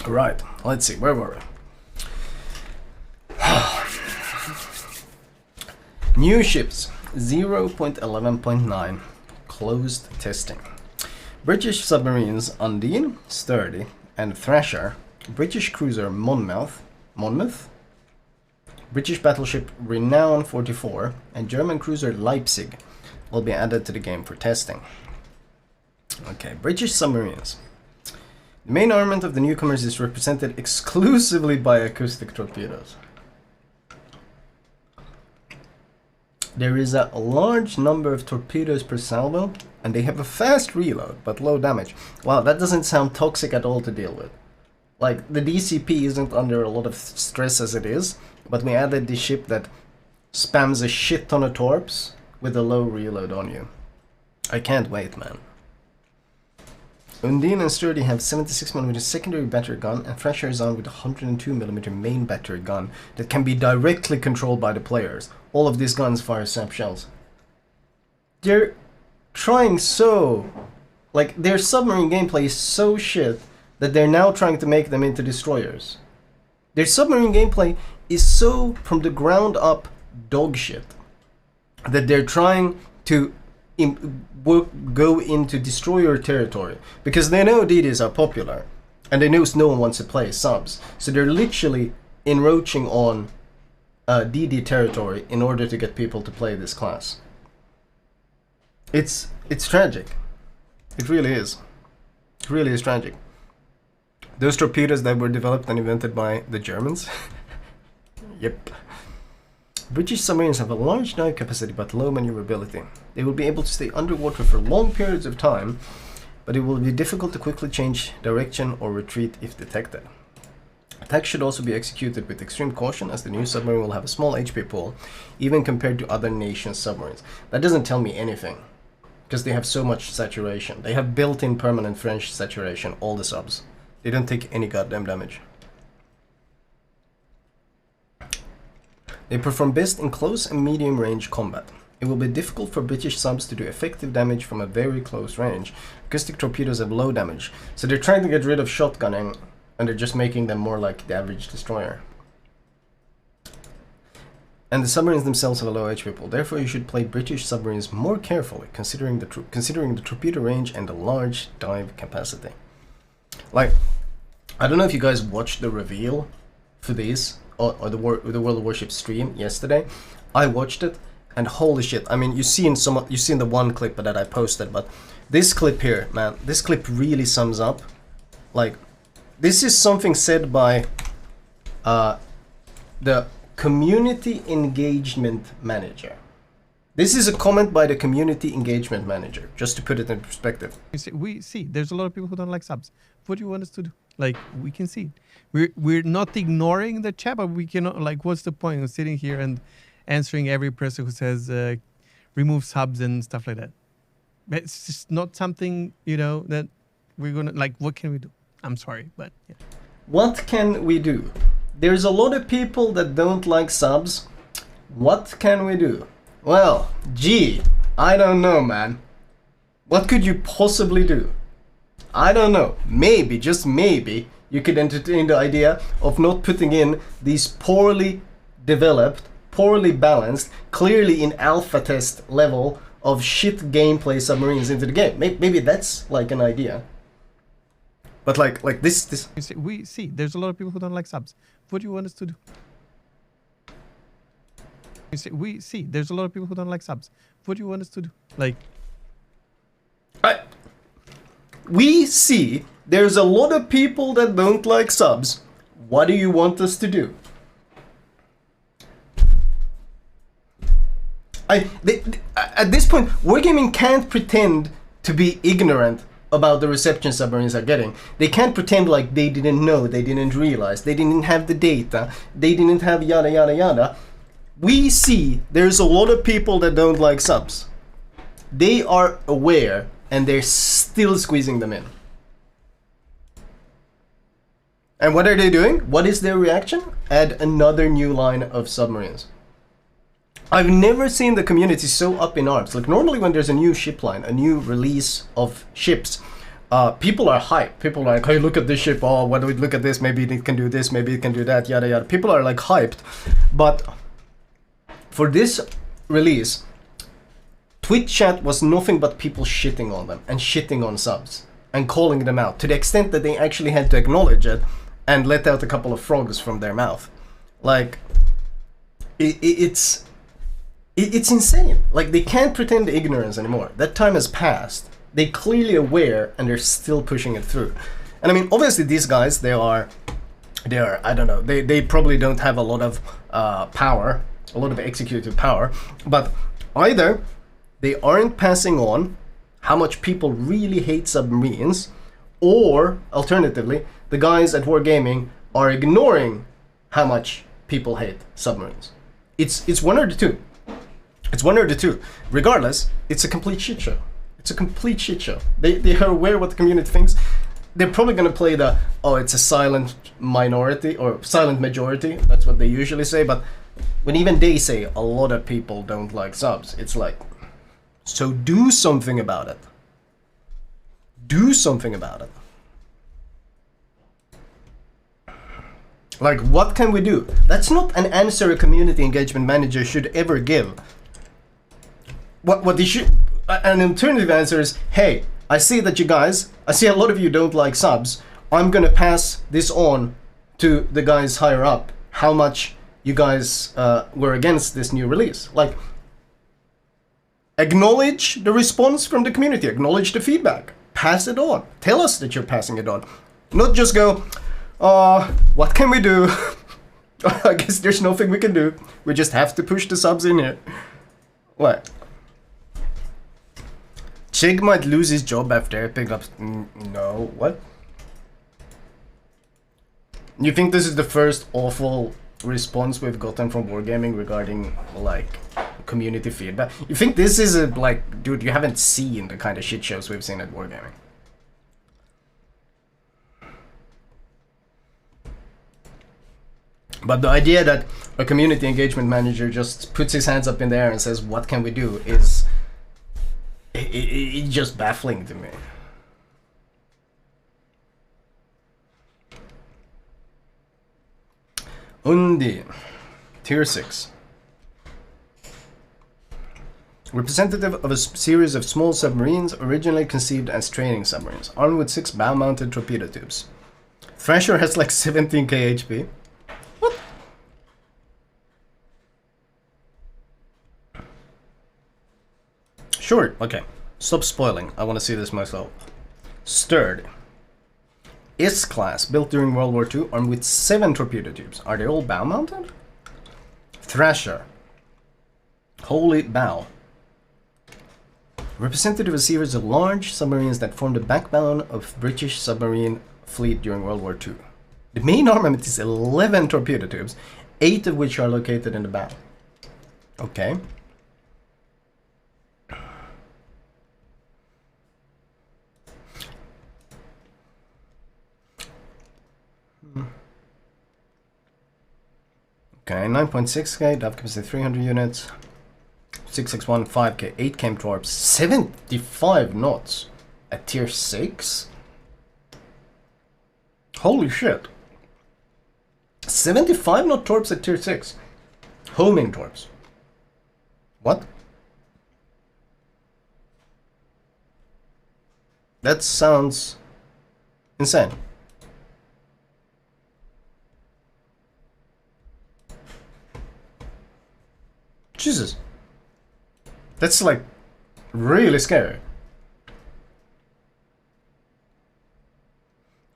Right, let's see, where were we? New ships, 0.11.9, closed testing. British submarines Undine, Sturdy, and Thrasher, British cruiser Monmouth, British battleship Renown 44, and German cruiser Leipzig will be added to the game for testing. Okay, British submarines. The main armament of the newcomers is represented exclusively by acoustic torpedoes. There is a large number of torpedoes per salvo, and they have a fast reload, but low damage. Wow, that doesn't sound toxic at all to deal with. Like, the DCP isn't under a lot of stress as it is, but we added this ship that spams a shit ton of torps with a low reload on you. I can't wait, man. Undine and Sturdy have 76mm secondary battery gun, and Thrasher is armed with a 102mm main battery gun that can be directly controlled by the players. All of these guns fire sap shells. They're trying so... like, their submarine gameplay is so shit that they're now trying to make them into destroyers. Their submarine gameplay is so, from the ground up, dog shit that they're trying to go into destroyer territory, because they know DDs are popular and they know no one wants to play subs, so they're literally encroaching on DD territory in order to get people to play this class. It's tragic. It really is. It really is tragic. Those torpedoes that were developed and invented by the Germans. Yep. British submarines have a large dive capacity but low maneuverability. They will be able to stay underwater for long periods of time, but it will be difficult to quickly change direction or retreat if detected. Attacks should also be executed with extreme caution, as the new submarine will have a small HP pool, even compared to other nations' submarines. That doesn't tell me anything, because they have so much saturation. They have built-in permanent French saturation, all the subs. They don't take any goddamn damage. They perform best in close and medium range combat. It will be difficult for British subs to do effective damage from a very close range. Acoustic torpedoes have low damage, so they're trying to get rid of shotgunning, and they're just making them more like the average destroyer. And the submarines themselves have a low HP pool, therefore you should play British submarines more carefully, considering the torpedo range and the large dive capacity. Like, I don't know if you guys watched the reveal for these, or the World of Warship stream yesterday. I watched it, and holy shit, I mean, you've seen the one clip that I posted, but this clip here, man, this clip really sums up. Like, this is something said by the community engagement manager. This is a comment by the community engagement manager, just to put it in perspective. We see there's a lot of people who don't like subs. What do you want us to do? Like, we can see it. We're not ignoring the chat, but we cannot, like, what's the point of sitting here and answering every person who says remove subs and stuff like that? It's just not something, you know, that we're gonna, like, what can we do? I'm sorry, but yeah. What can we do? There's a lot of people that don't like subs. What can we do? Well, gee, I don't know, man. What could you possibly do? I don't know. Maybe, just maybe, you could entertain the idea of not putting in these poorly developed, poorly balanced, clearly in alpha test level of shit gameplay submarines into the game. Maybe that's like an idea. But like this. We see there's a lot of people who don't like subs. What do you want us to do? We see there's a lot of people who don't like subs. What do you want us to do? Like, we see there's a lot of people that don't like subs. What do you want us to do? At this point, Wargaming can't pretend to be ignorant about the reception submarines are getting. They can't pretend like they didn't know, they didn't realize, they didn't have the data, they didn't have yada yada yada. We see there's a lot of people that don't like subs. They are aware, and they're still squeezing them in. And what are they doing? What is their reaction? Add another new line of submarines. I've never seen the community so up in arms. Like, normally when there's a new ship line, a new release of ships, people are hyped. People are like, hey, look at this ship. Oh, what do we look at this? Maybe it can do this. Maybe it can do that. Yada yada. People are like hyped, but for this release, Twitch chat was nothing but people shitting on them and shitting on subs and calling them out to the extent that they actually had to acknowledge it and let out a couple of frogs from their mouth. Like, it's insane. Like, they can't pretend ignorance anymore. That time has passed. They're clearly aware and they're still pushing it through. And I mean, obviously these guys, they are, I don't know, they probably don't have a lot of power, a lot of executive power, but either they aren't passing on how much people really hate submarines, or alternatively, the guys at Wargaming are ignoring how much people hate submarines. It's one or the two. It's one or the two. Regardless, it's a complete shit show. It's a complete shit show. They are aware what the community thinks. They're probably gonna play the, oh, it's a silent minority or silent majority. That's what they usually say. But when even they say a lot of people don't like subs, it's like, so do something about it. Do something about it. Like, what can we do? That's not an answer a community engagement manager should ever give. What they should, an alternative answer is, hey, I see that you guys, I see a lot of you don't like subs. I'm gonna pass this on to the guys higher up, how much you guys were against this new release. Like, acknowledge the response from the community, acknowledge the feedback, pass it on. Tell us that you're passing it on. Not just go, what can we do? I guess there's nothing we can do. We just have to push the subs in here. What? Chig might lose his job after picking up. No, what? You think this is the first awful response we've gotten from Wargaming regarding, like, community feedback? You think this is a, like, dude, you haven't seen the kind of shit shows we've seen at Wargaming. But the idea that a community engagement manager just puts his hands up in the air and says, what can we do, is it's just baffling to me. Undine, Tier 6. Representative of a series of small submarines originally conceived as training submarines, armed with 6 bow-mounted torpedo tubes. Thrasher has like 17k HP. What? Sure, okay. Stop spoiling. I want to see this myself. Sturdy. S-class, built during World War II, armed with 7 torpedo tubes. Are they all bow-mounted? Thrasher. Holy bow. Representative of a series of large submarines that formed the backbone of British submarine fleet during World War II. The main armament is 11 torpedo tubes, 8 of which are located in the bow. Okay. Okay, 9.6k, dive capacity 300 units, 661, 5k, 8 chem torps, 75 knots at tier 6? Holy shit. 75 knot torps at tier 6. Homing torps. What? That sounds insane. Jesus. That's like really scary.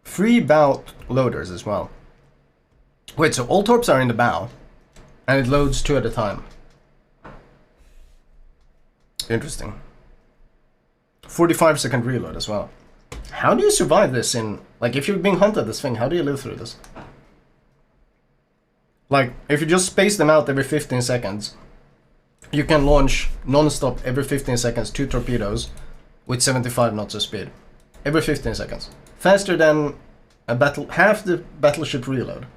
3 bow loaders as well. Wait, so all torps are in the bow and it loads 2 at a time. Interesting. 45-second reload as well. How do you survive this in, like, if you're being hunted this thing, how do you live through this? Like, if you just space them out every 15 seconds, you can launch non-stop every 15 seconds 2 torpedoes with 75 knots of speed. Every 15 seconds. Faster than a half the battleship reload.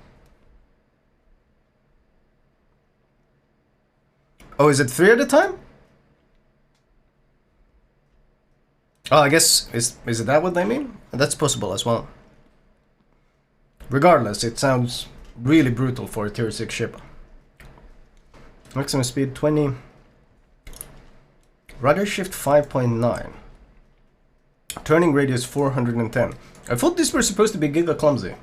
Oh, is it 3 at a time? Oh, I guess, is it that what they mean? That's possible as well. Regardless, it sounds really brutal for a tier 6 ship. Maximum speed 20. Rudder shift 5.9. Turning radius 410. I thought these were supposed to be giga clumsy.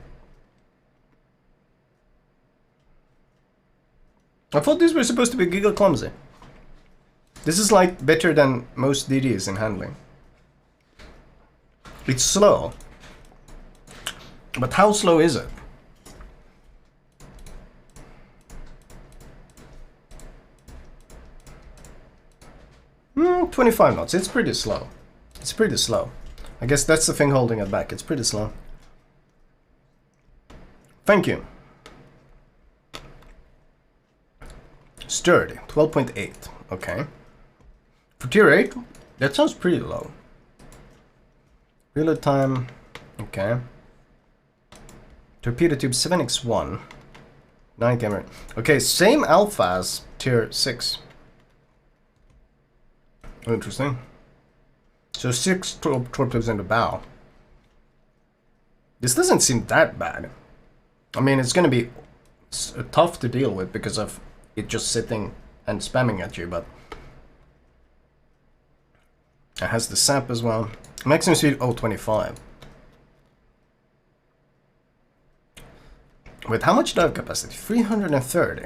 This is like better than most DDs in handling. It's slow. But how slow is it? 25 knots. It's pretty slow. I guess that's the thing holding it back. It's pretty slow. Thank you. Sturdy. 12.8. Okay. For tier 8, that sounds pretty low. Reload time. Okay. Torpedo tube 7x1. 9 camera. Okay, same alpha as tier 6. Interesting. So 6 torpedoes in the bow. This doesn't seem that bad. I mean, it's gonna be tough to deal with because of it just sitting and spamming at you, but it has the sap as well. Maximum speed, 25. Wait, how much dive capacity? 330.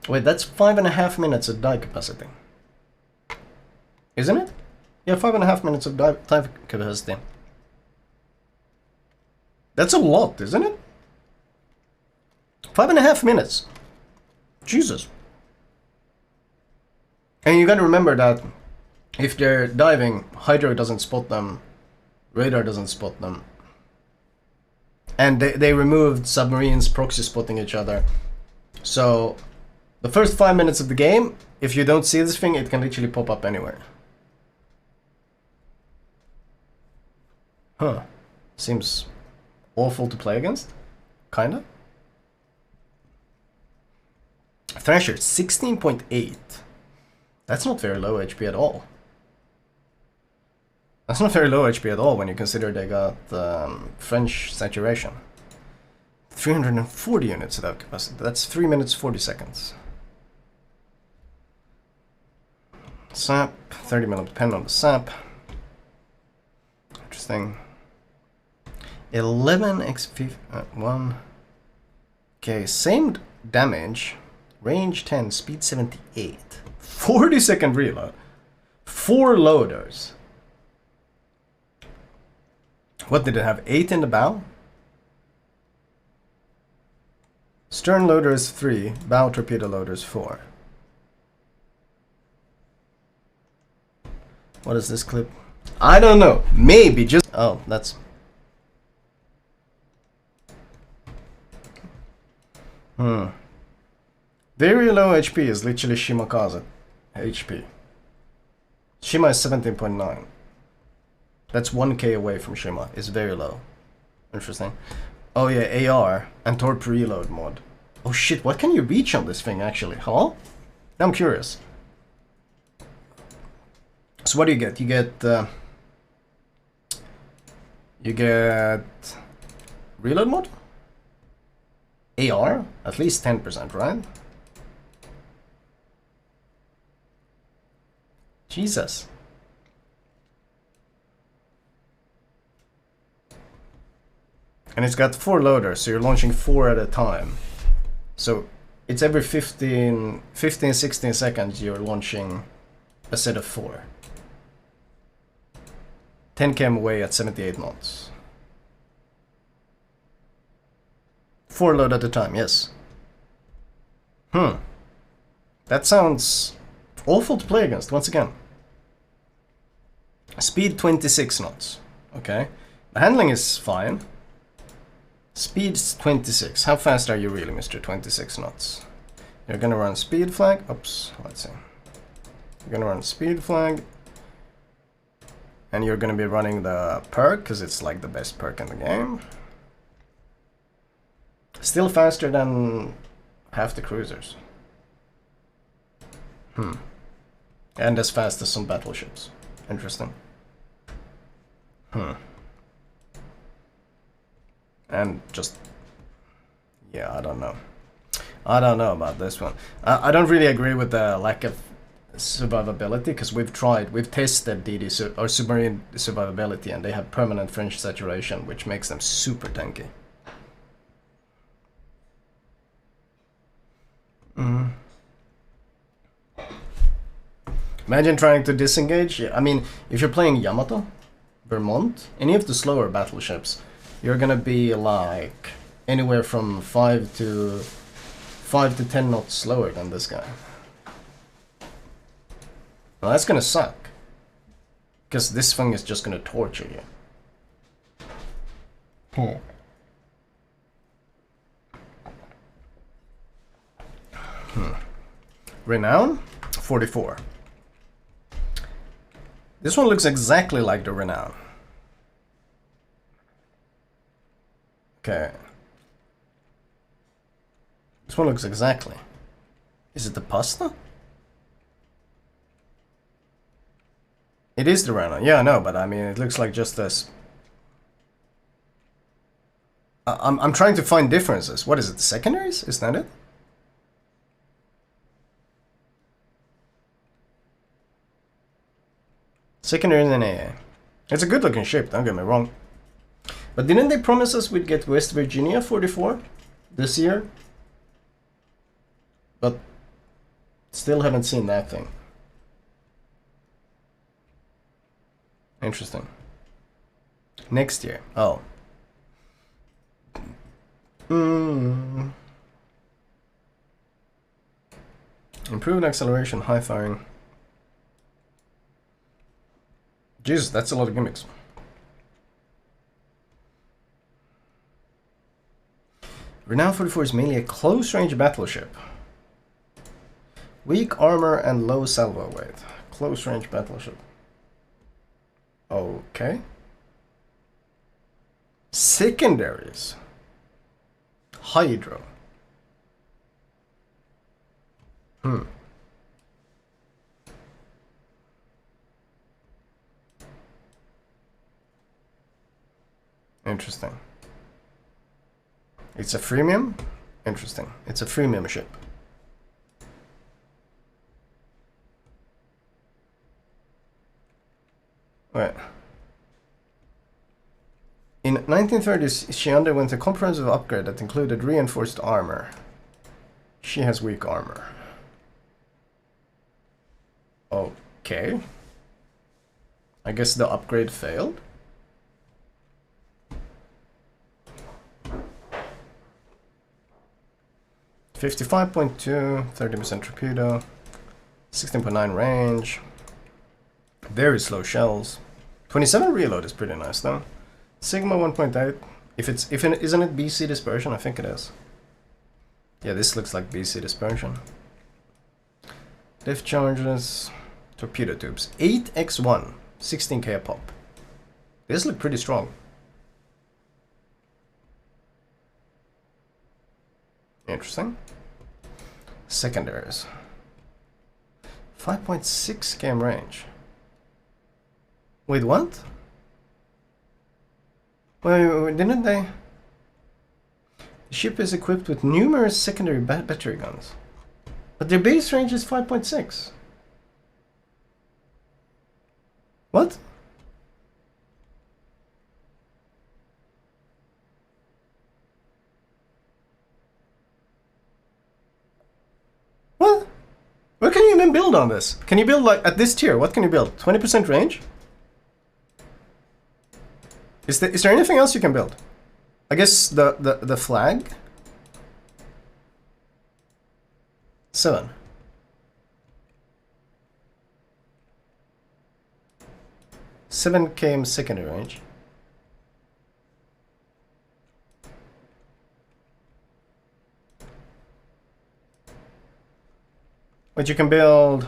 Wait, that's 5.5 minutes of dive capacity. Isn't it? Yeah, 5.5 minutes of dive capacity. That's a lot, isn't it? 5.5 minutes. Jesus. And you gotta remember that if they're diving, Hydro doesn't spot them, radar doesn't spot them. And they removed submarines proxy spotting each other. So, the first 5 minutes of the game, if you don't see this thing, it can literally pop up anywhere. Huh. Seems awful to play against. Kinda. Thrasher, 16.8. That's not very low HP at all. That's not very low HP at all when you consider they got French saturation. 340 units of that capacity. That's 3 minutes 40 seconds. Sap, 30 mm pen on the sap. Interesting. 11 x 1. Okay, same damage. Range 10, speed 78. 40-second reload. 4 loaders. What did it have? 8 in the bow? Stern loader is 3. Bow torpedo loader is 4. What is this clip? I don't know. Maybe just... Oh, that's... Very low HP is literally Shimakaze HP. Shima is 17.9. That's 1k away from Shima. It's very low. Interesting. Oh yeah, AR and torp reload mod. Oh shit, what can you reach on this thing actually? Huh? I'm curious. So what do you get? You get reload mod? AR? At least 10%, right? Jesus. And it's got 4 loaders, so you're launching 4 at a time. So it's every 15, 16 seconds you're launching a set of 4. 10 km away at 78 knots. 4 load at a time, yes. That sounds awful to play against, once again. Speed 26 knots. Okay. The handling is fine. Speed's 26. How fast are you really, Mr. 26 knots? You're gonna run speed flag. Oops, let's see. You're gonna run speed flag. And you're gonna be running the perk, because it's like the best perk in the game. Still faster than half the cruisers. And as fast as some battleships. Interesting. And just... yeah, I don't know. I don't know about this one. I don't really agree with the lack of survivability, because we've tested DD or submarine survivability, and they have permanent fringe saturation, which makes them super tanky. Imagine trying to disengage. I mean, if you're playing Yamato, Vermont, any of the slower battleships, you're gonna be like anywhere from 5 to 10 knots slower than this guy. Well, that's gonna suck, because this thing is just gonna torture you. Renown, 44. This one looks exactly like the Renown. Okay. This one looks exactly. Is it the pasta? It is the Renown. Yeah, I know, but I mean, it looks like just this. I'm trying to find differences. What is it? The secondaries? Is that it? Secondary and AA. It's a good looking ship, don't get me wrong. But didn't they promise us we'd get West Virginia 44 this year? But still haven't seen that thing. Interesting. Next year. Oh. Improved acceleration, high firing. Jesus, that's a lot of gimmicks. Renown 44 is mainly a close-range battleship. Weak armor and low salvo weight. Close-range battleship. Okay. Secondaries. Hydro. Interesting. It's a freemium? Interesting. It's a freemium ship. Right. In 1930s, she underwent a comprehensive upgrade that included reinforced armor. She has weak armor. Okay. I guess the upgrade failed. .2, 30% torpedo, 16.9 range, very slow shells. 27 reload is pretty nice though. Sigma 1.8. Isn't it BC dispersion? I think it is. Yeah, this looks like BC dispersion. Depth charges, torpedo tubes, 8x1, 16k a pop. This look pretty strong. Interesting. Secondaries. 5.6 km range. Wait, what? Wait, didn't they? The ship is equipped with numerous secondary battery guns, but their base range is 5.6. What? What? What can you even build on this? Can you build like at this tier? What can you build? 20% range? Is there anything else you can build? I guess the flag. 7. Seven km secondary range. But you can build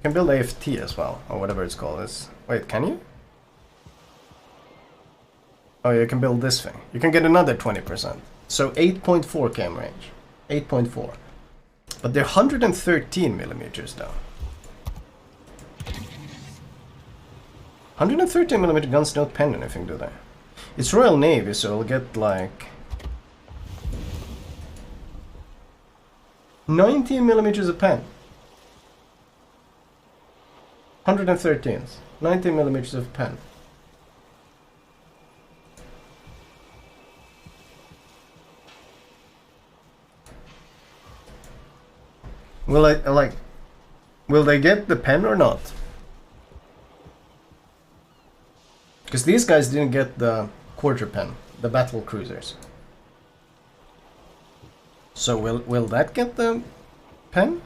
AFT as well, or whatever it's called. Wait, can you? Oh, you can build this thing. You can get another 20%. So 8.4 km range. 8.4. But they're 113 millimeters though. 113mm guns don't pen anything, do they? It's Royal Navy, so it'll get like 19mm a pen. 113s. 19mm of pen. Will they get the pen or not? Because these guys didn't get the quarter pen, the battle cruisers. So will that get the pen?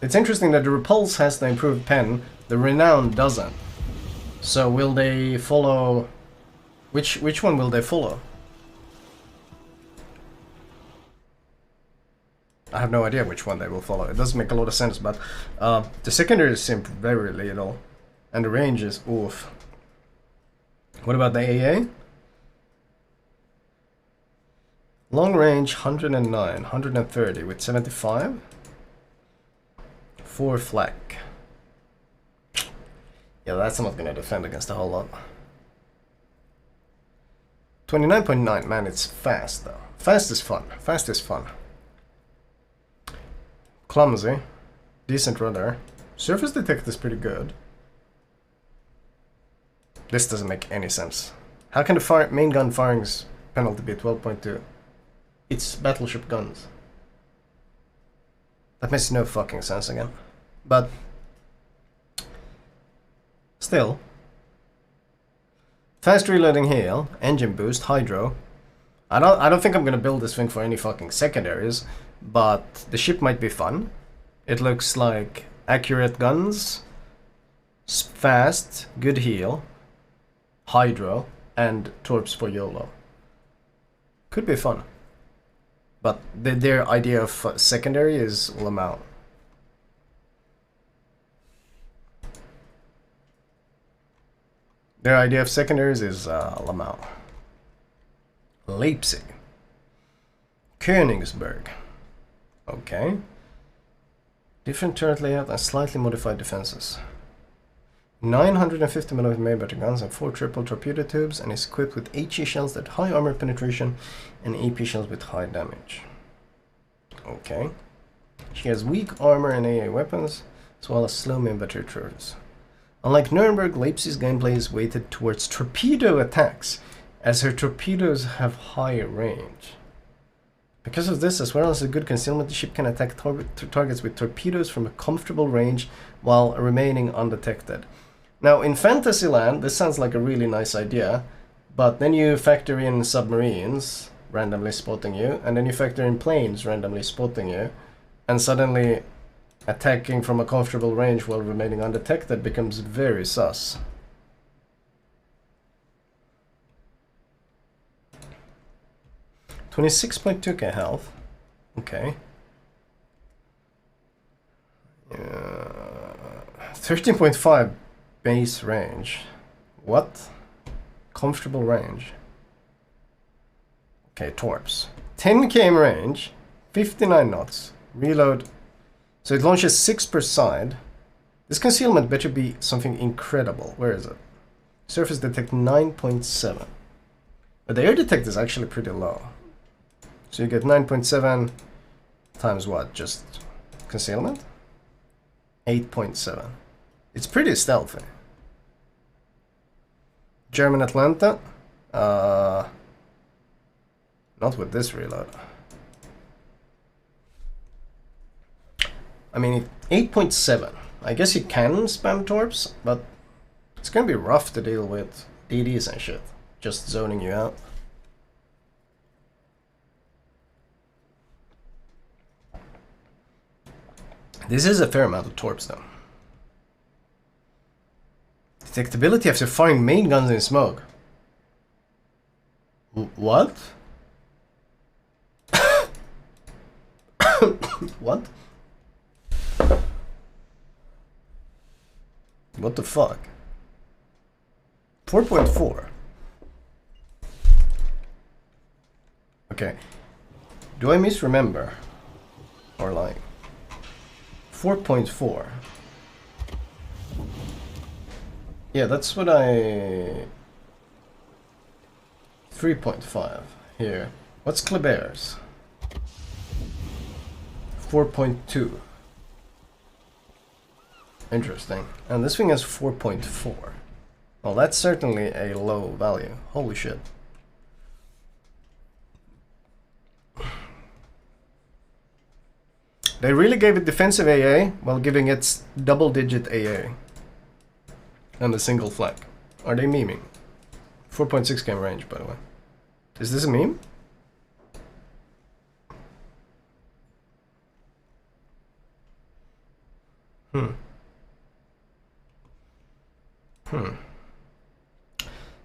It's interesting that the Repulse has the improved pen, the Renown doesn't. So will they follow? Which one will they follow? I have no idea which one they will follow. It doesn't make a lot of sense, but the secondaries seem very little, and the range is oof. What about the AA? Long range 109, 130 with 75. 4 flak. Yeah, that's not gonna defend against a whole lot. 29.9, man, it's fast though. Fast is fun. Fast is fun. Clumsy. Decent rudder. Surface detect is pretty good. This doesn't make any sense. How can the main gun firing's penalty be 12.2? It's battleship guns. That makes no fucking sense again. But still. Fast reloading hail, engine boost, hydro. I don't think I'm gonna build this thing for any fucking secondaries, but the ship might be fun. It looks like accurate guns, fast, good heal, hydro, and torps for YOLO. Could be fun. But their idea of secondary is Lamau. Their idea of secondaries is Lamau. Leipzig. Königsberg. Okay. Different turret layout and slightly modified defenses. 950mm main battle guns and 4 triple torpedo tubes, and is equipped with HE shells that high armor penetration and AP shells with high damage. Okay. She has weak armor and AA weapons, as well as slow main battery turrets. Unlike Nuremberg, Leipzig's gameplay is weighted towards torpedo attacks, as her torpedoes have higher range. Because of this, as well as a good concealment, the ship can attack targets with torpedoes from a comfortable range while remaining undetected. Now, in Fantasyland, this sounds like a really nice idea, but then you factor in submarines randomly spotting you, and then you factor in planes randomly spotting you, and suddenly attacking from a comfortable range while remaining undetected becomes very sus. $26.2k health. Okay. 13.5 base range. What? Comfortable range. Okay, torps. 10 km range, 59 knots. Reload. So it launches 6 per side. This concealment better be something incredible. Where is it? Surface detect 9.7. But the air detect is actually pretty low. So you get 9.7 times what? Just concealment? 8.7. It's pretty stealthy. German Atlanta. Not with this reload. I mean, 8.7. I guess you can spam torps, but it's gonna be rough to deal with DDs and shit. Just zoning you out. This is a fair amount of torps though. Detectability after firing main guns in smoke. What? What? What the fuck? 4.4. Okay. Do I misremember? Or like 4.4. Yeah, that's what I... 3.5 here. What's Kleber's? 4.2. Interesting. And this thing has 4.4. Well, that's certainly a low value. Holy shit. They really gave it defensive AA while giving it double-digit AA. And a single flag. Are they memeing? 4.6 km range, by the way. Is this a meme?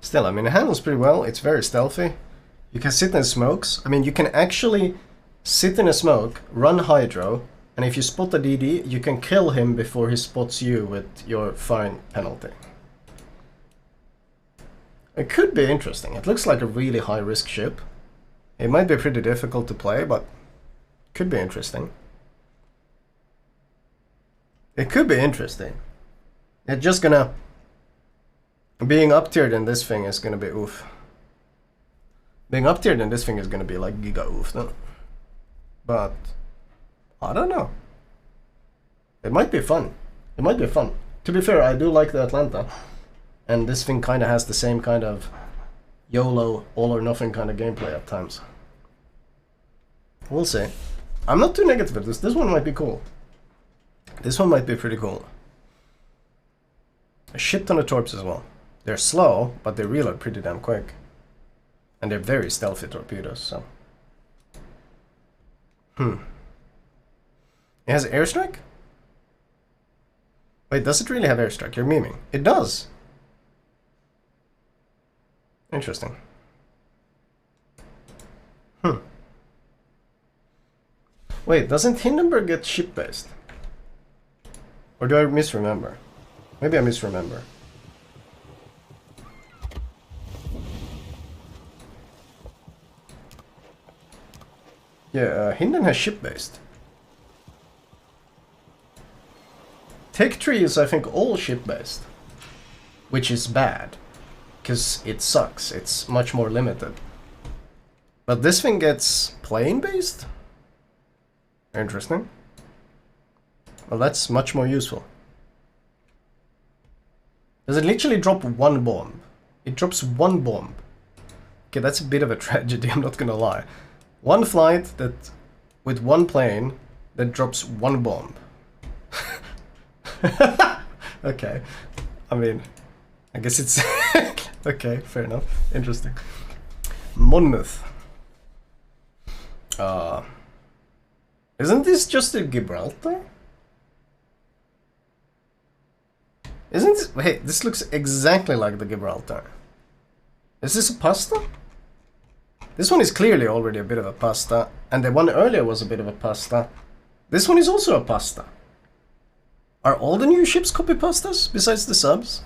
Still, I mean, it handles pretty well. It's very stealthy. You can sit in smokes. I mean, you can actually sit in a smoke, run hydro, and if you spot a DD, you can kill him before he spots you with your fine penalty. It could be interesting. It looks like a really high-risk ship. It might be pretty difficult to play, but could be interesting. It could be interesting. It's just gonna... Being up-tiered in this thing is gonna be oof. Being up-tiered in this thing is gonna be like giga oof, no? But... I don't know. It might be fun. It might be fun. To be fair, I do like the Atlanta. And this thing kind of has the same kind of YOLO, all or nothing kind of gameplay at times. We'll see. I'm not too negative at this. This one might be cool. This one might be pretty cool. A shit ton of torps as well. They're slow, but they reload pretty damn quick. And they're very stealthy torpedoes, so... It has airstrike? Wait, does it really have airstrike? You're memeing. It does! Interesting. Wait, doesn't Hindenburg get ship-based? Or do I misremember? Maybe I misremember. Yeah, Hinden has ship-based. Tech Tree is, I think, all ship-based. Which is bad. Because it sucks. It's much more limited. But this thing gets plane-based? Interesting. Well, that's much more useful. Does it literally drop one bomb? It drops one bomb. Okay, that's a bit of a tragedy, I'm not gonna lie. One flight that, with one plane, that drops one bomb. Okay. I mean, I guess it's... Okay, fair enough. Interesting. Monmouth. Isn't this just a Gibraltar? Isn't this... Hey, this looks exactly like the Gibraltar. Is this a pasta? This one is clearly already a bit of a pasta, and the one earlier was a bit of a pasta. This one is also a pasta. Are all the new ships copy pastas, besides the subs?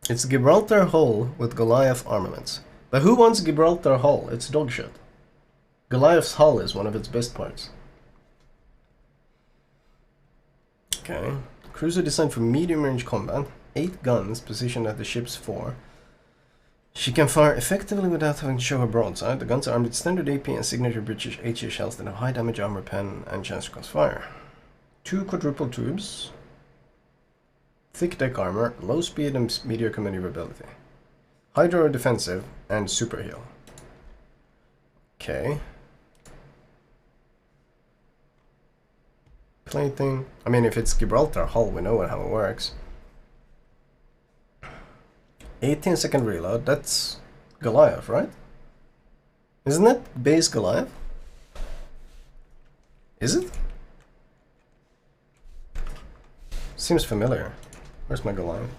It's Gibraltar hull with Goliath armaments. But who wants Gibraltar hull? It's dog shit. Goliath's hull is one of its best parts. Okay. Cruiser designed for medium range combat. 8 guns positioned at the ship's fore. She can fire effectively without having to show her broadside. The guns are armed with standard AP and signature British HE shells that have high damage armor pen and chance to cause fire. 2 quadruple tubes. Thick deck armor, low speed and mediocre maneuverability. Hydro defensive and super heal. Okay. Plating. I mean, if it's Gibraltar hull, we know how it works. 18-second reload. That's Goliath, right? Isn't that base Goliath? Is it? Seems familiar. Where's my Goliath?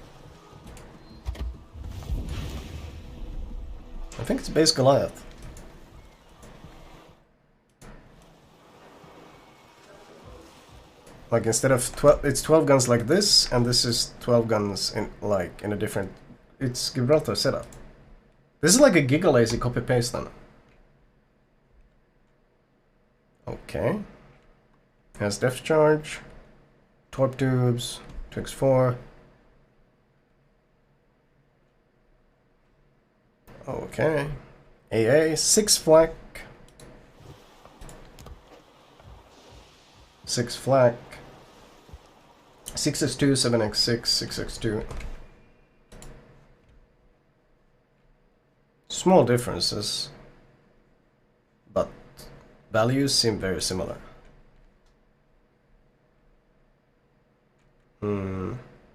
I think it's base Goliath. Like instead of 12, it's 12 guns like this, and this is 12 guns in like in a different. It's Gibraltar setup. This is like a Giga Lazy copy paste then. Okay. Has depth charge, torp tubes, 2x4. Okay. AA, 6 flak. 6 flak. 6x2, 7x6, 6x2. Small differences, but values seem very similar.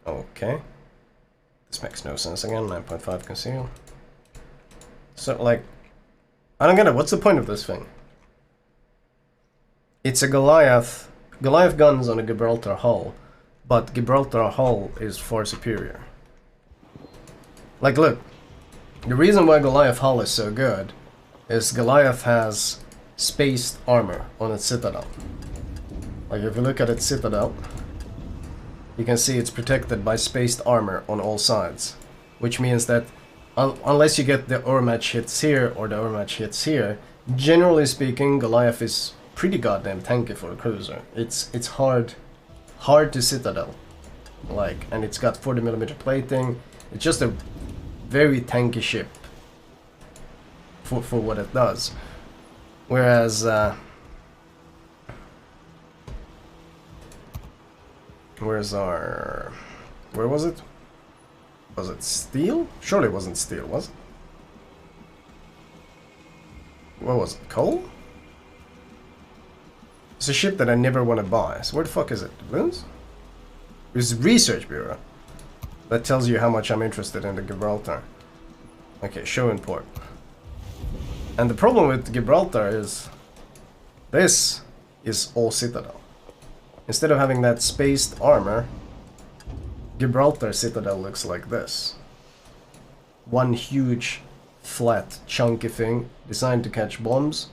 Okay. This makes no sense again, 9.5 conceal. So, like, I don't get it, what's the point of this thing? It's a Goliath guns on a Gibraltar hull, but Gibraltar hull is far superior. Like, look, the reason why Goliath hull is so good is Goliath has spaced armor on its citadel. Like, if you look at its citadel, you can see it's protected by spaced armor on all sides, which means that unless you get the overmatch hits here or the overmatch hits here, generally speaking, Goliath is pretty goddamn tanky for a cruiser. It's hard to citadel, like, and it's got 40mm plating. It's just a very tanky ship for what it does. Whereas where was it? Was it steel? Surely it wasn't steel, was it? What was it? Coal? It's a ship that I never want to buy. So where the fuck is it? Balloons? It's Research Bureau. That tells you how much I'm interested in the Gibraltar. Okay, show import. And the problem with Gibraltar is this is all citadel. Instead of having that spaced armor, Gibraltar citadel looks like this. One huge, flat, chunky thing designed to catch bombs,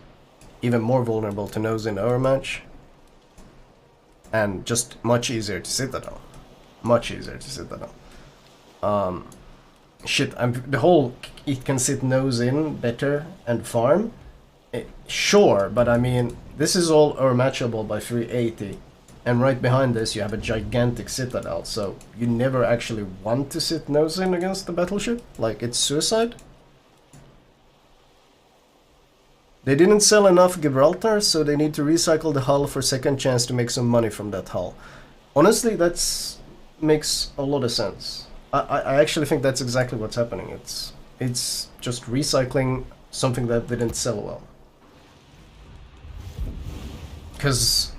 even more vulnerable to nose-in overmatch, and just much easier to citadel. Much easier to citadel. The whole it can sit nose-in better and farm, sure, but I mean, this is all overmatchable by 380. And right behind this you have a gigantic citadel, so you never actually want to sit nose-in against the battleship. Like, it's suicide. They didn't sell enough Gibraltar, so they need to recycle the hull for second chance to make some money from that hull. Honestly, makes a lot of sense. I actually think that's exactly what's happening. It's just recycling something that didn't sell well. Because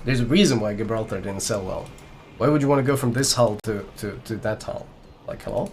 there's a reason why Gibraltar didn't sell well. Why would you want to go from this hull to that hull? Like, hello?